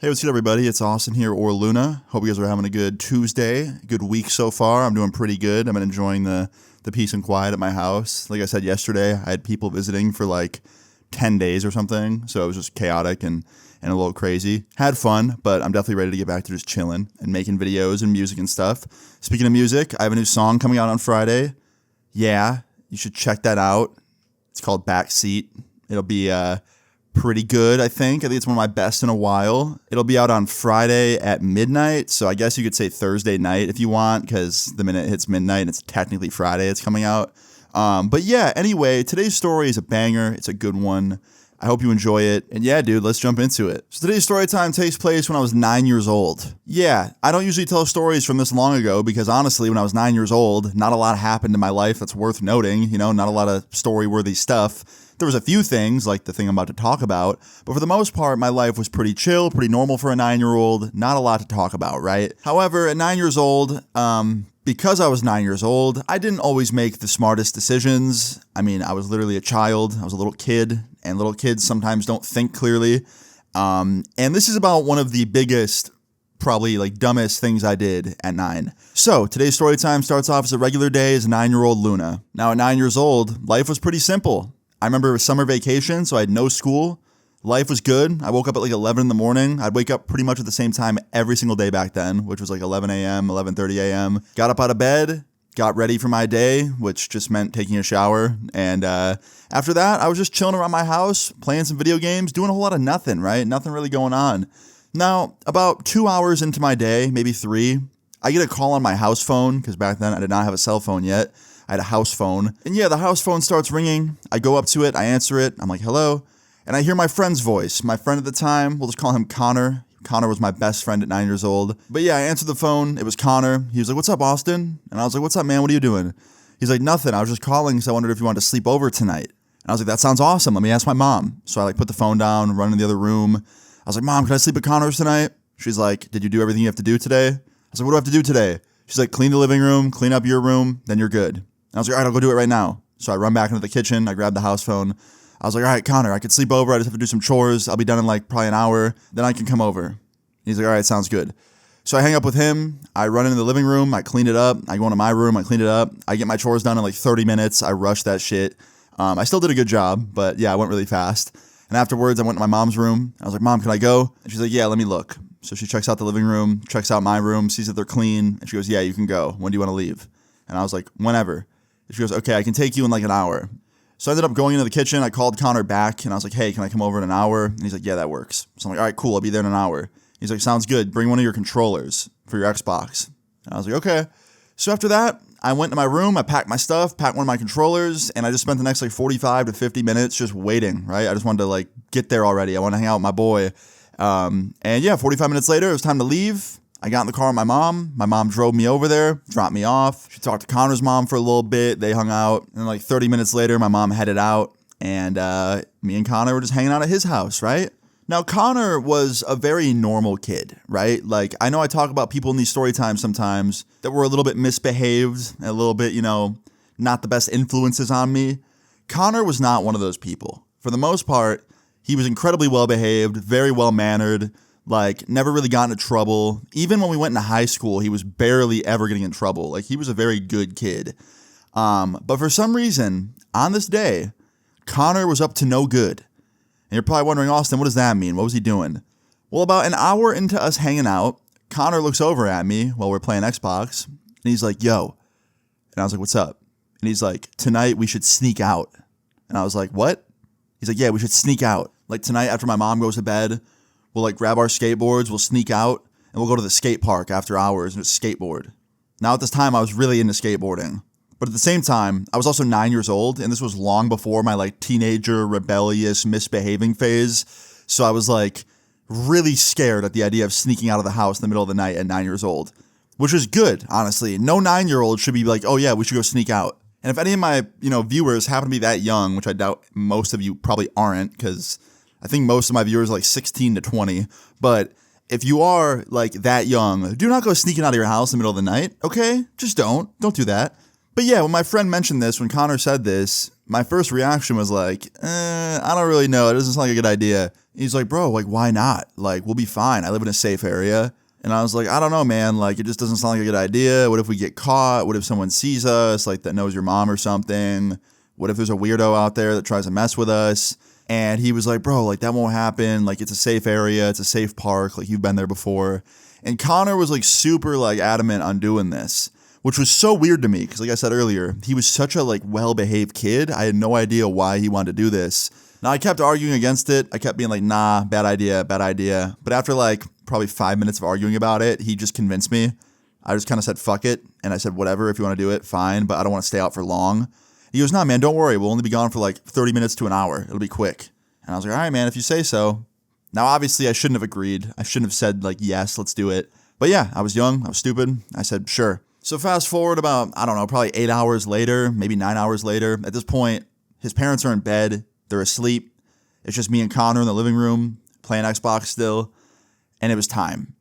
Hey, what's good, everybody? It's Austin here, or Luna. Hope you guys are having a good Tuesday, good week so far. I'm doing pretty good. I've been enjoying the peace and quiet at my house. Like I said yesterday, I had people visiting for like 10 days or something, so it was just chaotic and a little crazy. Had fun, but I'm definitely ready to get back to just chilling and making videos and music and stuff. Speaking of music, I have a new song coming out on Friday. Yeah, you should check that out. It's called Backseat. It'll be pretty good, I think. I think it's one of my best in a while. It'll be out on Friday at midnight, so I guess you could say Thursday night if you want, because the minute it hits midnight, it's technically Friday it's coming out. But yeah, anyway, today's story is a banger. It's a good one. I hope you enjoy it. And yeah, dude, let's jump into it. So today's story time takes place when I was 9 years old. Yeah, I don't usually tell stories from this long ago because honestly, when I was 9 years old, not a lot happened in my life that's worth noting. You know, not a lot of story-worthy stuff. There was a few things, like the thing I'm about to talk about, but for the most part, my life was pretty chill, pretty normal for a 9-year-old, not a lot to talk about, right? However, at 9 years old, because I was 9 years old, I didn't always make the smartest decisions. I mean, I was literally a child, I was a little kid, and little kids sometimes don't think clearly. And this is about one of the biggest, probably like dumbest things I did at 9. So today's story time starts off as a regular day as a 9-year-old Luna. Now at 9 years old, life was pretty simple. I remember it was summer vacation, so I had no school. Life was good. I woke up at like 11 in the morning. I'd wake up pretty much at the same time every single day back then, which was like 11 a.m., 11:30 a.m. Got up out of bed, got ready for my day, which just meant taking a shower. And after that, I was just chilling around my house, playing some video games, doing a whole lot of nothing, right? Nothing really going on. Now, about 2 hours into my day, maybe 3, I get a call on my house phone, because back then I did not have a cell phone yet. I had a house phone. And yeah, the house phone starts ringing. I go up to it. I answer it. I'm like, hello. And I hear my friend's voice. My friend at the time, we'll just call him Connor. Connor was my best friend at 9 years old. But yeah, I answered the phone. It was Connor. He was like, what's up, Austin? And I was like, what's up, man? What are you doing? He's like, nothing. I was just calling because I wondered if you wanted to sleep over tonight. And I was like, that sounds awesome. Let me ask my mom. So I like put the phone down, run in the other room. I was like, Mom, can I sleep at Connor's tonight? She's like, did you do everything you have to do today? I was like, what do I have to do today? She's like, clean the living room, clean up your room, then you're good. I was like, all right, I'll go do it right now. So I run back into the kitchen. I grab the house phone. I was like, all right, Connor, I could sleep over. I just have to do some chores. I'll be done in like probably an hour. Then I can come over. He's like, all right, sounds good. So I hang up with him. I run into the living room. I clean it up. I go into my room. I clean it up. I get my chores done in like 30 minutes. I rush that shit. I still did a good job, but yeah, I went really fast. And afterwards, I went to my mom's room. I was like, Mom, can I go? And she's like, yeah, let me look. So she checks out the living room, checks out my room, sees that they're clean. And she goes, yeah, you can go. When do you want to leave? And I was like, whenever. She goes, okay, I can take you in like an hour. So I ended up going into the kitchen. I called Connor back and I was like, hey, can I come over in an hour? And he's like, yeah, that works. So I'm like, all right, cool. I'll be there in an hour. He's like, sounds good. Bring one of your controllers for your Xbox. And I was like, okay. So after that, I went to my room. I packed my stuff, packed one of my controllers, and I just spent the next like 45 to 50 minutes just waiting, right? I just wanted to like get there already. I want to hang out with my boy. And yeah, 45 minutes later, it was time to leave. I got in the car with my mom. My mom drove me over there, dropped me off. She talked to Connor's mom for a little bit. They hung out. And like 30 minutes later, my mom headed out. And me and Connor were just hanging out at his house, right? Now, Connor was a very normal kid, right? Like, I know I talk about people in these story times sometimes that were a little bit misbehaved, a little bit, you know, not the best influences on me. Connor was not one of those people. For the most part, he was incredibly well-behaved, very well-mannered, like, never really got into trouble. Even when we went into high school, he was barely ever getting in trouble. Like, he was a very good kid. But for some reason, on this day, Connor was up to no good. And you're probably wondering, Austin, what does that mean? What was he doing? Well, about an hour into us hanging out, Connor looks over at me while we're playing Xbox, and he's like, yo. And I was like, what's up? And he's like, tonight we should sneak out. And I was like, what? He's like, yeah, we should sneak out. Like, tonight after my mom goes to bed, we'll like grab our skateboards, we'll sneak out, and we'll go to the skate park after hours and just skateboard. Now at this time, I was really into skateboarding. But at the same time, I was also 9 years old, and this was long before my like teenager, rebellious, misbehaving phase. So I was like really scared at the idea of sneaking out of the house in the middle of the night at 9 years old, which is good, honestly. No 9-year-old should be like, oh yeah, we should go sneak out. And if any of my, viewers happen to be that young, which I doubt most of you probably aren't, because I think most of my viewers are like 16 to 20, but if you are like that young, do not go sneaking out of your house in the middle of the night, okay? Just don't do that. But yeah, when my friend mentioned this, when Connor said this, my first reaction was like, I don't really know. It doesn't sound like a good idea. He's like, bro, like, why not? Like, we'll be fine. I live in a safe area. And I was like, I don't know, man. Like, it just doesn't sound like a good idea. What if we get caught? What if someone sees us, like, that knows your mom or something? What if there's a weirdo out there that tries to mess with us? And he was like, bro, like, that won't happen. Like, it's a safe area. It's a safe park. Like, you've been there before. And Connor was, like, super, like, adamant on doing this, which was so weird to me. Because, like I said earlier, he was such a, like, well-behaved kid. I had no idea why he wanted to do this. Now, I kept arguing against it. I kept being like, nah, bad idea, bad idea. But after like probably 5 minutes of arguing about it, he just convinced me. I just kind of said, fuck it. And I said, whatever, if you want to do it, fine. But I don't want to stay out for long. He goes, nah, man, don't worry. We'll only be gone for like 30 minutes to an hour. It'll be quick. And I was like, all right, man, if you say so. Now, obviously, I shouldn't have agreed. I shouldn't have said like, yes, let's do it. But yeah, I was young. I was stupid. I said, sure. So fast forward about, I don't know, probably 8 hours later, maybe 9 hours later. At this point, his parents are in bed. They're asleep. It's just me and Connor in the living room playing Xbox still. And it was time.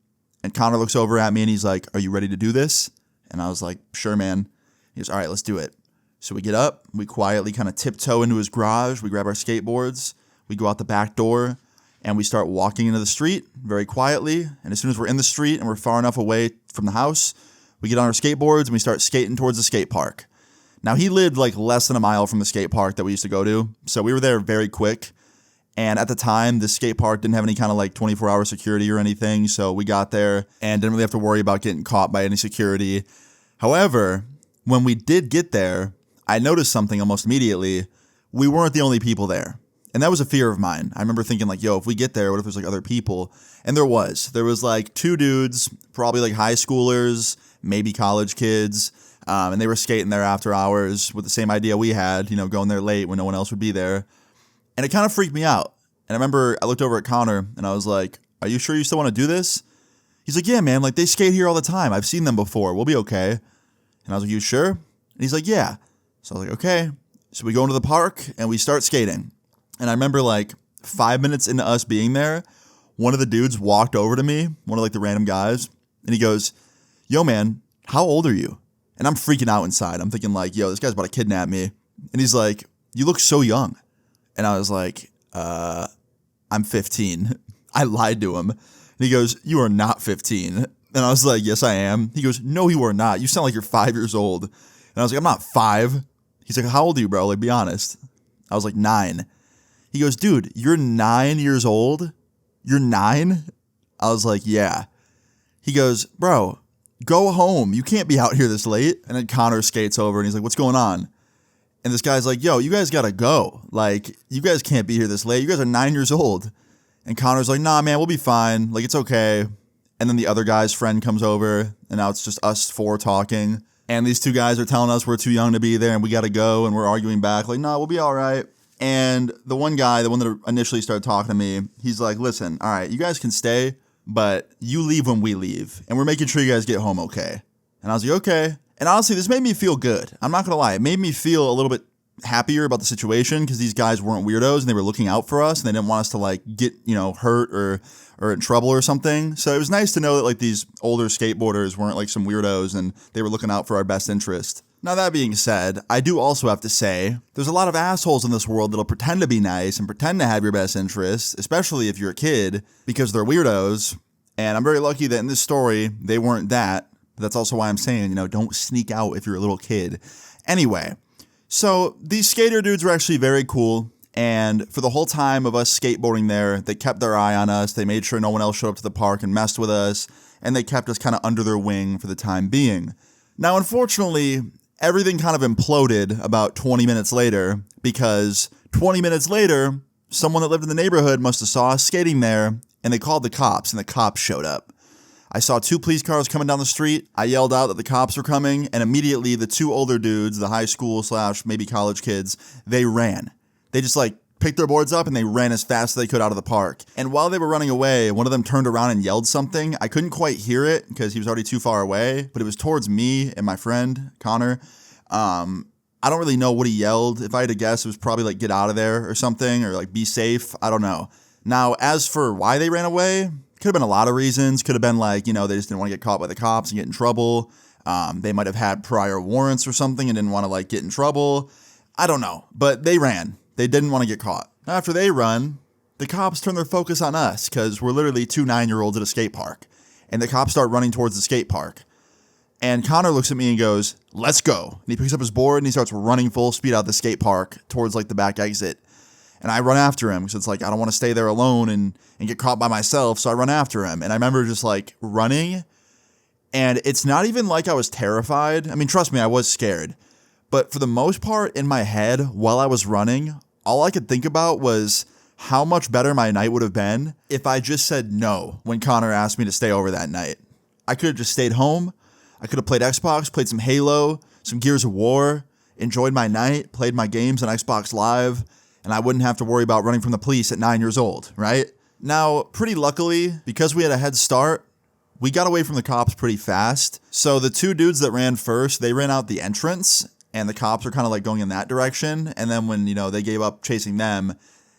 And Connor looks over at me and he's like, are you ready to do this? And I was like, sure, man. He goes, all right, let's do it. So we get up. We quietly kind of tiptoe into his garage. We grab our skateboards. We go out the back door. And we start walking into the street very quietly. And as soon as we're in the street and we're far enough away from the house, we get on our skateboards and we start skating towards the skate park. Now, he lived like less than a mile from the skate park that we used to go to. So we were there very quick. And at the time, the skate park didn't have any kind of like 24-hour security or anything. So we got there and didn't really have to worry about getting caught by any security. However, when we did get there, I noticed something almost immediately. We weren't the only people there. And that was a fear of mine. I remember thinking like, yo, if we get there, what if there's like other people? And there was. There was like two dudes, probably like high schoolers, maybe college kids. And they were skating there after hours with the same idea we had, you know, going there late when no one else would be there. And it kind of freaked me out. And I remember I looked over at Connor and I was like, are you sure you still want to do this? He's like, yeah, man, like they skate here all the time. I've seen them before. We'll be okay. And I was like, you sure? And he's like, yeah. So I was like, okay. So we go into the park and we start skating. And I remember like 5 minutes into us being there, one of the dudes walked over to me, one of like the random guys, and he goes, yo, man, how old are you? And I'm freaking out inside. I'm thinking like, yo, this guy's about to kidnap me. And he's like, you look so young. And I was like, I'm 15. I lied to him. And he goes, you are not 15. And I was like, yes, I am. He goes, no, you are not. You sound like you're 5 years old. And I was like, I'm not 5. He's like, how old are you, bro? Like, be honest. I was like, 9. He goes, dude, you're 9 years old? You're 9? I was like, yeah. He goes, bro, go home. You can't be out here this late. And then Connor skates over and he's like, what's going on? And this guy's like, yo, you guys got to go. Like, you guys can't be here this late. You guys are 9 years old. And Connor's like, nah, man, we'll be fine. Like, it's okay. And then the other guy's friend comes over, and now it's just us four talking. And these two guys are telling us we're too young to be there and we got to go. And we're arguing back like, no, we'll be all right. And the one guy, the one that initially started talking to me, he's like, listen, all right, you guys can stay, but you leave when we leave. And we're making sure you guys get home okay. And I was like, okay. And honestly, this made me feel good. I'm not going to lie. It made me feel a little bit happier about the situation because these guys weren't weirdos and they were looking out for us and they didn't want us to like get, you know, hurt or in trouble or something. So it was nice to know that like these older skateboarders weren't like some weirdos and they were looking out for our best interest. Now that being said, I do also have to say there's a lot of assholes in this world that'll pretend to be nice and pretend to have your best interest, especially if you're a kid, because they're weirdos. And I'm very lucky that in this story, they weren't that. That's also why I'm saying, you know, don't sneak out if you're a little kid. Anyway, so these skater dudes were actually very cool. And for the whole time of us skateboarding there, they kept their eye on us. They made sure no one else showed up to the park and messed with us. And they kept us kind of under their wing for the time being. Now, unfortunately, everything kind of imploded about 20 minutes later because 20 minutes later, someone that lived in the neighborhood must have saw us skating there and they called the cops and the cops showed up. I saw 2 police cars coming down the street. I yelled out that the cops were coming, and immediately the 2 older dudes, the high school / maybe college kids, they ran. They just like picked their boards up and they ran as fast as they could out of the park. And while they were running away, one of them turned around and yelled something. I couldn't quite hear it because he was already too far away, but it was towards me and my friend, Connor. I don't really know what he yelled. If I had to guess, it was probably like get out of there or something or like be safe. I don't know. Now, as for why they ran away, could have been a lot of reasons. Could have been like, you know, they just didn't want to get caught by the cops and get in trouble. They might have had prior warrants or something and didn't want to like get in trouble. I don't know, but they ran. They didn't want to get caught. After they run, the cops turn their focus on us because we're literally two 9-year-olds at a skate park. And the cops start running towards the skate park. And Connor looks at me and goes, let's go. And he picks up his board and he starts running full speed out the skate park towards like the back exit. And I run after him because it's like, I don't want to stay there alone and get caught by myself. So I run after him. And I remember just like running. And it's not even like I was terrified. I mean, trust me, I was scared. But for the most part in my head while I was running, all I could think about was how much better my night would have been if I just said no when Connor asked me to stay over that night. I could have just stayed home. I could have played Xbox, played some Halo, some Gears of War, enjoyed my night, played my games on Xbox Live, and I wouldn't have to worry about running from the police at 9 years old, right? Now, pretty luckily, because we had a head start, we got away from the cops pretty fast. So the two dudes that ran first, they ran out the entrance, and the cops were kind of like going in that direction. And then when, they gave up chasing them,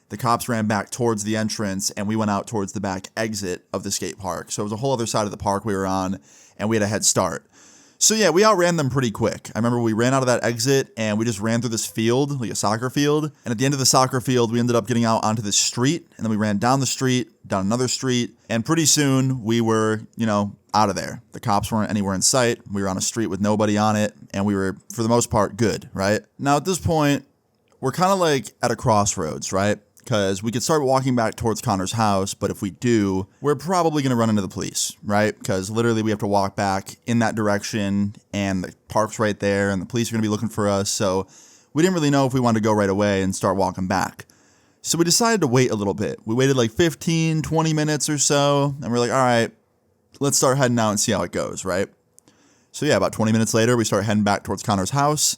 the cops ran back towards the entrance, and we went out towards the back exit of the skate park. So it was a whole other side of the park we were on, and we had a head start. So yeah, we outran them pretty quick. I remember we ran out of that exit and we just ran through this field, like a soccer field. And at the end of the soccer field, we ended up getting out onto this street. And then we ran down the street, down another street. And pretty soon we were, out of there. The cops weren't anywhere in sight. We were on a street with nobody on it. And we were, for the most part, good, right? Now at this point, we're kind of like at a crossroads, right? Because we could start walking back towards Connor's house, but if we do, we're probably going to run into the police, right? Because literally we have to walk back in that direction, and the park's right there, and the police are going to be looking for us, so we didn't really know if we wanted to go right away and start walking back. So we decided to wait a little bit. We waited like 15, 20 minutes or so, and we're like, all right, let's start heading out and see how it goes, right? So yeah, about 20 minutes later, we start heading back towards Connor's house,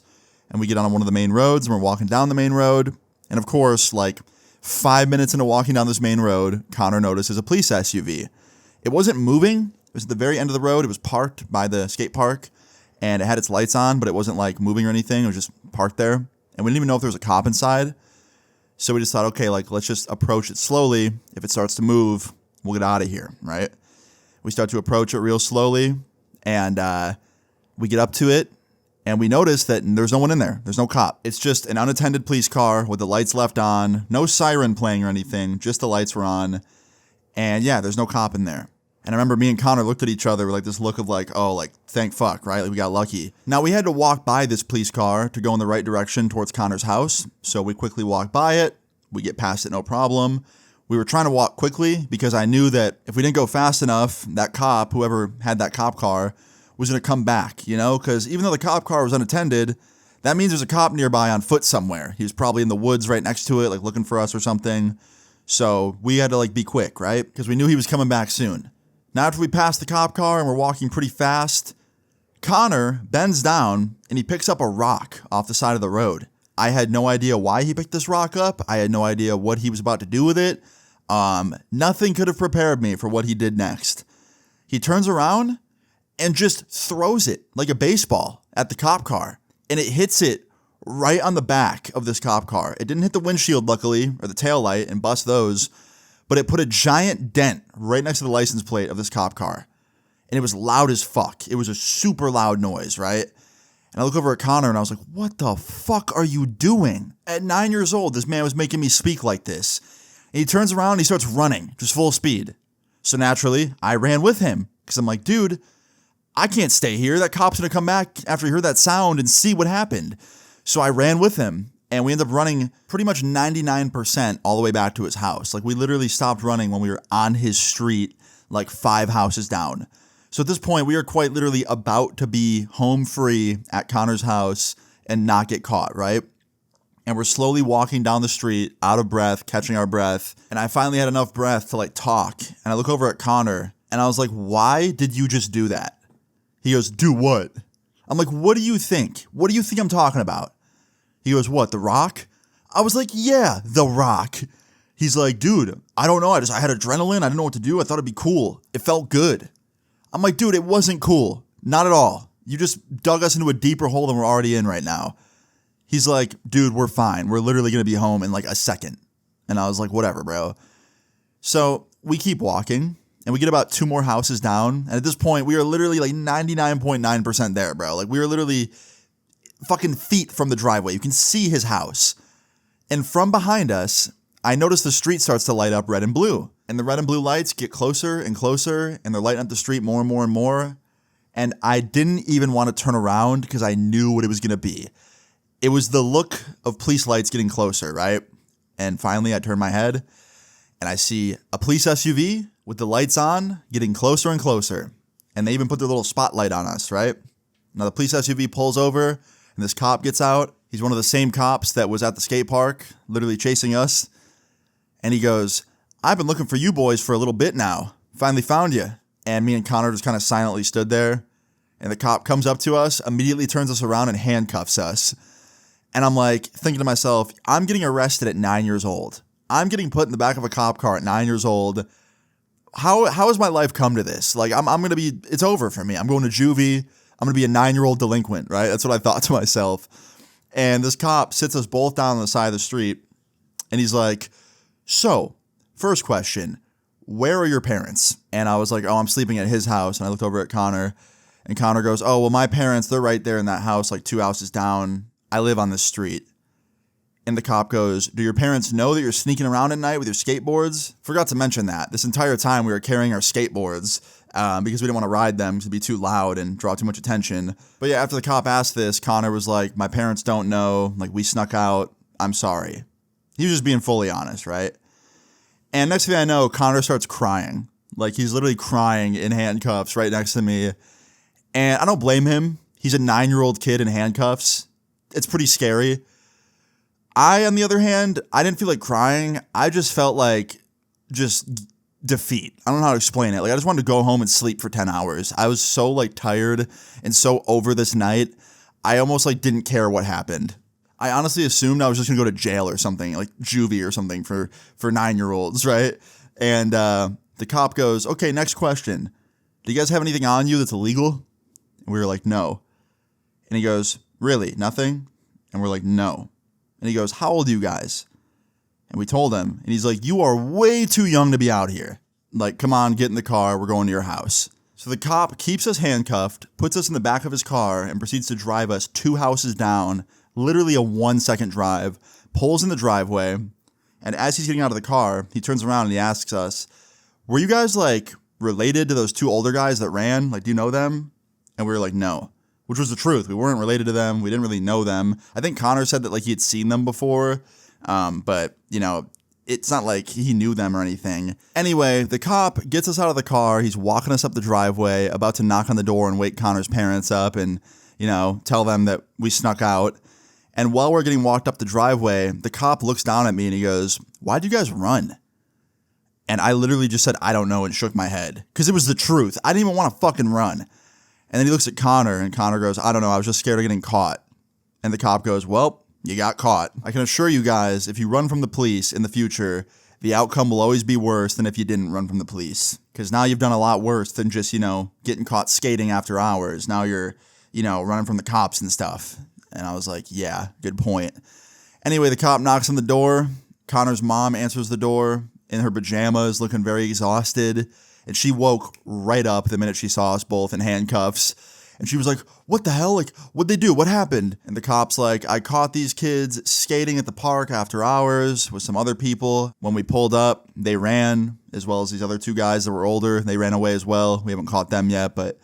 and we get on one of the main roads, and we're walking down the main road, and of course, like 5 minutes into walking down this main road, Connor notices a police SUV. It wasn't moving. It was at the very end of the road. It was parked by the skate park, and it had its lights on, but it wasn't like moving or anything. It was just parked there, and we didn't even know if there was a cop inside. So we just thought, okay, like let's just approach it slowly. If it starts to move, we'll get out of here, right? We start to approach it real slowly, and we get up to it. And we noticed that there's no one in there. There's no cop. It's just an unattended police car with the lights left on. No siren playing or anything. Just the lights were on. And yeah, there's no cop in there. And I remember me and Connor looked at each other with like this look of like, oh, like, thank fuck, right? Like we got lucky. Now we had to walk by this police car to go in the right direction towards Connor's house. So we quickly walked by it. We get past it, no problem. We were trying to walk quickly because I knew that if we didn't go fast enough, that cop, whoever had that cop car, was going to come back, because even though the cop car was unattended, that means there's a cop nearby on foot somewhere. He was probably in the woods right next to it, like looking for us or something. So we had to like be quick, right? Because we knew he was coming back soon. Now after we passed the cop car and we're walking pretty fast, Connor bends down and he picks up a rock off the side of the road. I had no idea why he picked this rock up. I had no idea what he was about to do with it. Nothing could have prepared me for what he did next. He turns around and just throws it like a baseball at the cop car. And it hits it right on the back of this cop car. It didn't hit the windshield, luckily, or the tail light and bust those, but it put a giant dent right next to the license plate of this cop car. And it was loud as fuck. It was a super loud noise, right? And I look over at Connor and I was like, what the fuck are you doing? At 9 years old, this man was making me speak like this. And he turns around and he starts running, just full speed. So naturally, I ran with him because I'm like, dude, I can't stay here. That cop's going to come back after he heard that sound and see what happened. So I ran with him, and we ended up running pretty much 99% all the way back to his house. Like, we literally stopped running when we were on his street, like 5 houses down. So at this point, we are quite literally about to be home free at Connor's house and not get caught, right? And we're slowly walking down the street, out of breath, catching our breath. And I finally had enough breath to like talk. And I look over at Connor, and I was like, why did you just do that? He goes, do what? I'm like, what do you think? What do you think I'm talking about? He goes, what, the rock? I was like, yeah, the rock. He's like, dude, I don't know. I had adrenaline. I didn't know what to do. I thought it'd be cool. It felt good. I'm like, dude, it wasn't cool. Not at all. You just dug us into a deeper hole than we're already in right now. He's like, dude, we're fine. We're literally going to be home in like a second. And I was like, whatever, bro. So we keep walking. And we get about 2 more houses down. And at this point, we are literally like 99.9% there, bro. Like we were literally fucking feet from the driveway. You can see his house. And from behind us, I notice the street starts to light up red and blue. And the red and blue lights get closer and closer, and they're lighting up the street more and more and more. And I didn't even want to turn around because I knew what it was going to be. It was the look of police lights getting closer, right? And finally, I turn my head, and I see a police SUV with the lights on getting closer and closer. And they even put their little spotlight on us, right? Now, the police SUV pulls over, and this cop gets out. He's one of the same cops that was at the skate park, literally chasing us. And he goes, "I've been looking for you boys for a little bit now. Finally found you." And me and Connor just kind of silently stood there. And the cop comes up to us, immediately turns us around and handcuffs us. And I'm like, thinking to myself, I'm getting arrested at 9 years old. I'm getting put in the back of a cop car at 9 years old. How has my life come to this? Like, I'm going to be, it's over for me. I'm going to juvie. I'm going to be a 9-year-old delinquent, right? That's what I thought to myself. And this cop sits us both down on the side of the street. And he's like, "So, first question, where are your parents?" And I was like, "Oh, I'm sleeping at his house." And I looked over at Connor. And Connor goes, "Oh, well, my parents, they're right there in that house, like 2 houses down. I live on this street." And the cop goes, "Do your parents know that you're sneaking around at night with your skateboards?" Forgot to mention that. This entire time we were carrying our skateboards because we didn't want to ride them to be too loud and draw too much attention. But yeah, after the cop asked this, Connor was like, "My parents don't know. Like, we snuck out. I'm sorry." He was just being fully honest, right? And next thing I know, Connor starts crying. Like, he's literally crying in handcuffs right next to me. And I don't blame him. He's a 9-year-old kid in handcuffs. It's pretty scary. I, on the other hand, I didn't feel like crying. I just felt like just defeat. I don't know how to explain it. Like, I just wanted to go home and sleep for 10 hours. I was so, like, tired and so over this night. I almost, like, didn't care what happened. I honestly assumed I was just going to go to jail or something, like juvie or something for 9-year-olds, right? And the cop goes, "Okay, next question. Do you guys have anything on you that's illegal?" And we were like, "No." And he goes, "Really? Nothing?" And we're like, "No." And he goes, "How old are you guys?" And we told him. And he's like, "You are way too young to be out here. Like, come on, get in the car. We're going to your house." So the cop keeps us handcuffed, puts us in the back of his car, and proceeds to drive us 2 houses down, literally a 1-second drive, pulls in the driveway. And as he's getting out of the car, he turns around and he asks us, "Were you guys, like, related to those 2 older guys that ran? Like, do you know them?" And we were like, "No," which was the truth. We weren't related to them. We didn't really know them. I think Connor said that, like, he had seen them before. But, you know, it's not like he knew them or anything. Anyway, the cop gets us out of the car. He's walking us up the driveway, about to knock on the door and wake Connor's parents up and, you know, tell them that we snuck out. And while we're getting walked up the driveway, the cop looks down at me and he goes, "Why'd you guys run?" And I literally just said, "I don't know," and shook my head. Because it was the truth. I didn't even want to fucking run. And then he looks at Connor, and Connor goes, "I don't know, I was just scared of getting caught." And the cop goes, "Well, you got caught. I can assure you guys, if you run from the police in the future, the outcome will always be worse than if you didn't run from the police. Because now you've done a lot worse than just, you know, getting caught skating after hours. Now you're, you know, running from the cops and stuff." And I was like, "Yeah, good point." Anyway, the cop knocks on the door. Connor's mom answers the door in her pajamas, looking very exhausted. And she woke right up the minute she saw us both in handcuffs. And she was like, "What the hell? Like, what'd they do? What happened?" And the cop's like, "I caught these kids skating at the park after hours with some other people. When we pulled up, they ran, as well as these other 2 guys that were older. They ran away as well. We haven't caught them yet, but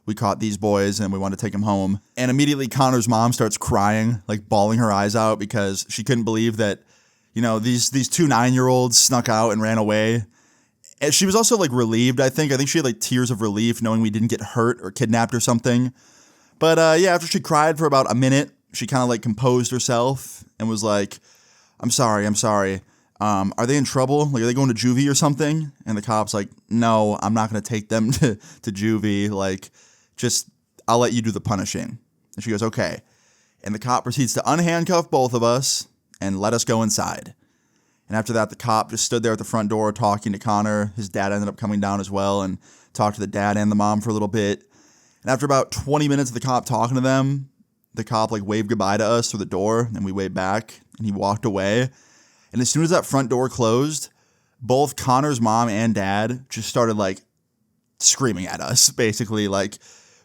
we caught these boys and we wanted to take them home." And immediately Connor's mom starts crying, like bawling her eyes out because she couldn't believe that, you know, these 2 9-year-olds snuck out and ran away. And she was also like relieved, I think. I think she had like tears of relief knowing we didn't get hurt or kidnapped or something. But yeah, after she cried for about a minute, she kind of like composed herself and was like, I'm sorry. Are they in trouble? Like, are they going to juvie or something?" And the cop's like, "No, I'm not going to take them to juvie. Like, just, I'll let you do the punishing." And she goes, "Okay." And the cop proceeds to unhandcuff both of us and let us go inside. And after that, the cop just stood there at the front door talking to Connor. His dad ended up coming down as well and talked to the dad and the mom for a little bit. And after about 20 minutes of the cop talking to them, the cop like waved goodbye to us through the door, and we waved back, and he walked away. And as soon as that front door closed, both Connor's mom and dad just started like screaming at us, basically like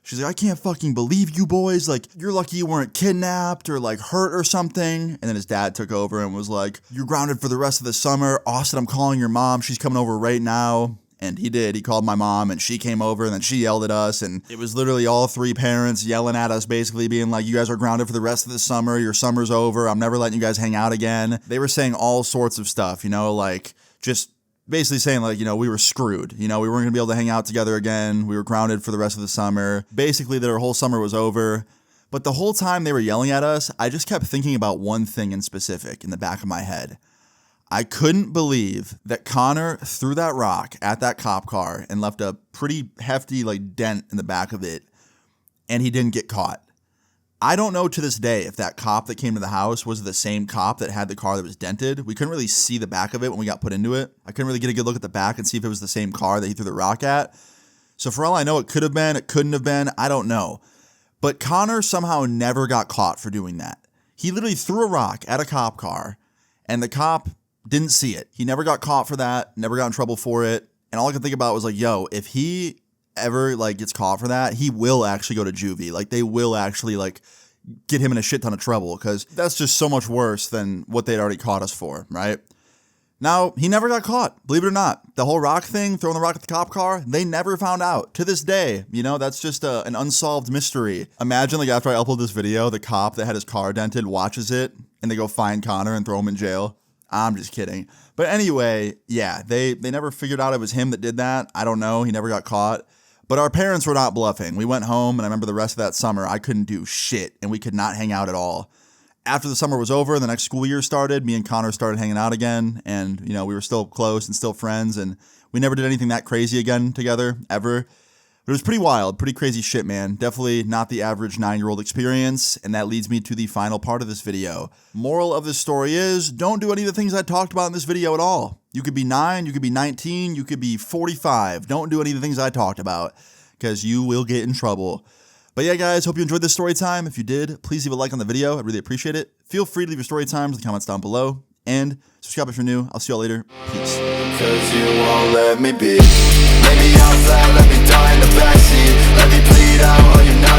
She's like, I can't fucking believe you boys. Like, you're lucky you weren't kidnapped or like hurt or something. And then his dad took over and was like, you're grounded for the rest of the summer. Austin, I'm calling your mom. She's coming over right now. And he did. He called my mom and she came over and then she yelled at us. And it was literally all three parents yelling at us, basically being like, you guys are grounded for the rest of the summer. Your summer's over. I'm never letting you guys hang out again. They were saying all sorts of stuff, you know, like just basically saying like, you know, we were screwed. You know, we weren't gonna be able to hang out together again. We were grounded for the rest of the summer. Basically, their whole summer was over. But the whole time they were yelling at us, I just kept thinking about one thing in specific in the back of my head. I couldn't believe that Connor threw that rock at that cop car and left a pretty hefty like dent in the back of it, and he didn't get caught. I don't know to this day if that cop that came to the house was the same cop that had the car that was dented. We couldn't really see the back of it when we got put into it. I couldn't really get a good look at the back and see if it was the same car that he threw the rock at. So for all I know, it could have been, it couldn't have been, I don't know. But Connor somehow never got caught for doing that. He literally threw a rock at a cop car and the cop didn't see it. He never got caught for that, never got in trouble for it. And all I could think about was like, yo, if he ever like gets caught for that, he will actually go to juvie. Like they will actually like get him in a shit ton of trouble because that's just so much worse than what they'd already caught us for, right? Now, he never got caught, believe it or not. The whole rock thing, throwing the rock at the cop car, they never found out. To this day, you know, that's just an unsolved mystery. Imagine, like, after I upload this video, the cop that had his car dented watches it, and they go find Connor and throw him in jail. I'm just kidding. But anyway, yeah, they never figured out it was him that did that. I don't know. He never got caught. But our parents were not bluffing. We went home, and I remember the rest of that summer, I couldn't do shit, and we could not hang out at all. After the summer was over and the next school year started, me and Connor started hanging out again, and, you know, we were still close and still friends, and we never did anything that crazy again together, ever. But it was pretty wild, pretty crazy shit, man. Definitely not the average 9-year-old experience, and that leads me to the final part of this video. Moral of this story is, don't do any of the things I talked about in this video at all. You could be 9, you could be 19, you could be 45. Don't do any of the things I talked about, because you will get in trouble. But yeah, guys, hope you enjoyed this story time. If you did, please leave a like on the video. I'd really appreciate it. Feel free to leave your story times in the comments down below. And subscribe if you're new. I'll see y'all later. Peace. Cause you won't let me be. Maybe I'm flat, let me die in the backseat. Let me bleed out, oh, you're not